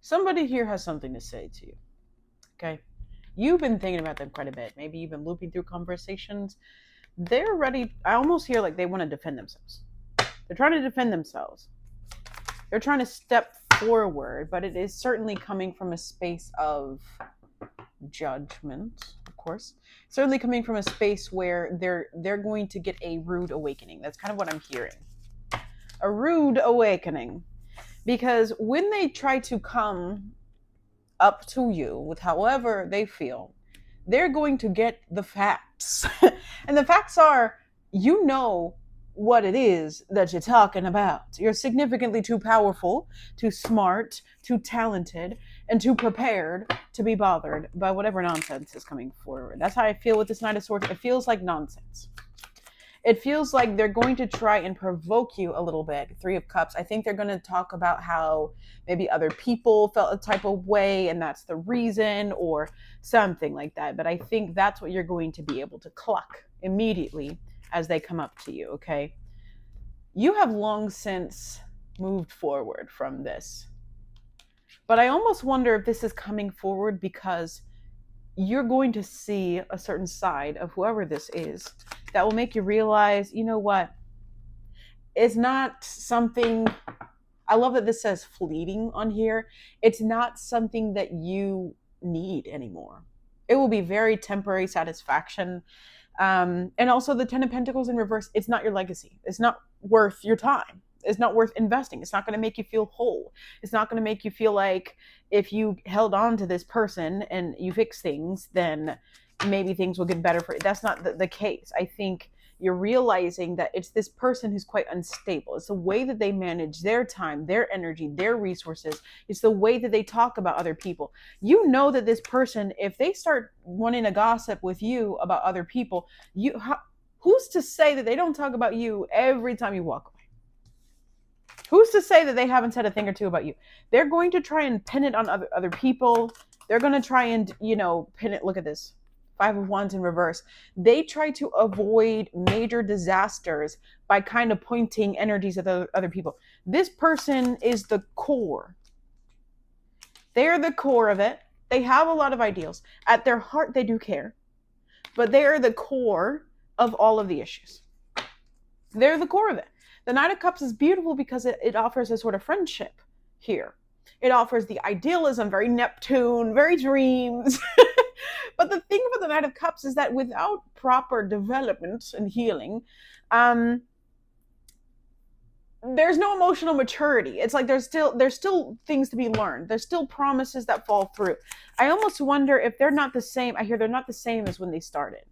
Somebody here has something to say to you. Okay. You've been thinking about them quite a bit. Maybe you've been looping through conversations. They're ready. I almost hear like they want to defend themselves. They're trying to defend themselves. They're trying to step forward, but it is certainly coming from a space of judgment, of course. Certainly coming from a space where they're going to get a rude awakening. That's kind of what I'm hearing. A rude awakening. Because when they try to come up to you with however they feel, they're going to get the facts. And the facts are, you know what it is that you're talking about. You're significantly too powerful, too smart, too talented, and too prepared to be bothered by whatever nonsense is coming forward. That's how I feel with this Knight of Swords. It feels like nonsense. It feels like they're going to try and provoke you a little bit. Three of Cups. I think they're going to talk about how maybe other people felt a type of way and that's the reason or something like that. But I think that's what you're going to be able to cluck immediately as they come up to you, okay? You have long since moved forward from this. But I almost wonder if this is coming forward because you're going to see a certain side of whoever this is that will make you realize, you know what? It's not something. I love that this says fleeting on here. It's not something that you need anymore. It will be very temporary satisfaction. And also, the Ten of Pentacles in reverse, it's not your legacy. It's not worth your time. It's not worth investing. It's not going to make you feel whole. It's not going to make you feel like if you held on to this person and you fix things, then maybe things will get better for you. That's not the case. I think you're realizing that it's this person who's quite unstable. It's the way that they manage their time, their energy, their resources. It's the way that they talk about other people. You know that this person, if they start wanting to gossip with you about other people, who's to say that they don't talk about you every time you walk away? Who's to say that they haven't said a thing or two about you? They're going to try and pin it on other people. They're going to try and, pin it. Look at this. Five of Wands in reverse. They try to avoid major disasters by kind of pointing energies at the other people. This person is the core. They're the core of it. They have a lot of ideals. At their heart, they do care. But they are the core of all of the issues. They're the core of it. The Knight of Cups is beautiful because it offers a sort of friendship here. It offers the idealism, very Neptune, very dreams. But the thing about the Knight of Cups is that without proper development and healing, there's no emotional maturity. It's like there's still things to be learned. There's still promises that fall through. I almost wonder if they're not the same. I hear they're not the same as when they started.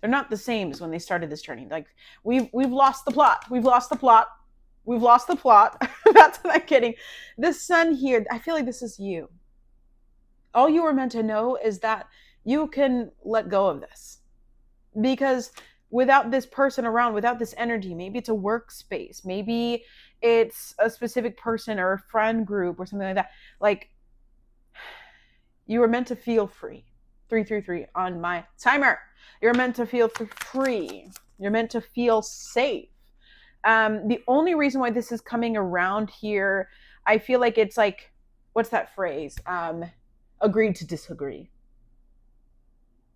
They're not the same as when they started this journey. Like we've lost the plot. We've lost the plot. We've lost the plot. That's what I'm kidding. This Sun here, I feel like this is you. All you were meant to know is that you can let go of this. Because without this person around, without this energy, maybe it's a workspace, maybe it's a specific person or a friend group or something like that. Like, you were meant to feel free. 333 on my timer. You're meant to feel free. You're meant to feel safe. The only reason why this is coming around here, I feel like it's like, what's that phrase? Agreed to disagree.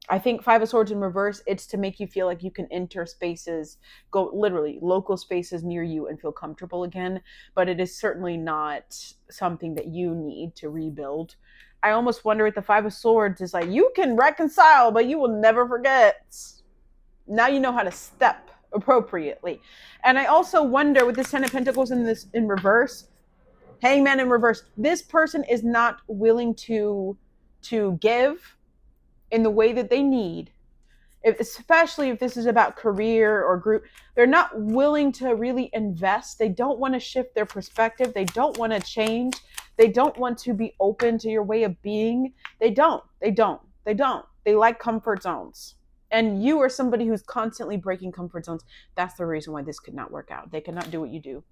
I think Five of Swords in reverse, it's to make you feel like you can enter spaces, go literally local spaces near you and feel comfortable again. But it is certainly not something that you need to rebuild. I almost wonder with the Five of Swords is like, you can reconcile, but you will never forget. Now you know how to step appropriately. And I also wonder with this Ten of Pentacles in reverse, Hangman in reverse, this person is not willing to give in the way that they need, especially if this is about career or group. They're not willing to really invest. They don't want to shift their perspective. They don't want to change. They don't want to be open to your way of being. They don't. They like comfort zones. And you are somebody who's constantly breaking comfort zones. That's the reason why this could not work out. They cannot do what you do.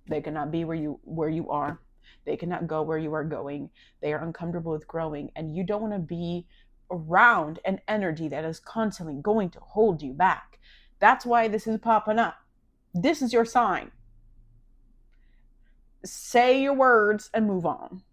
They cannot be where you are. They cannot go where you are going. They are uncomfortable with growing. And you don't want to be around an energy that is constantly going to hold you back. That's why this is popping up. This is your sign. say your words and move on.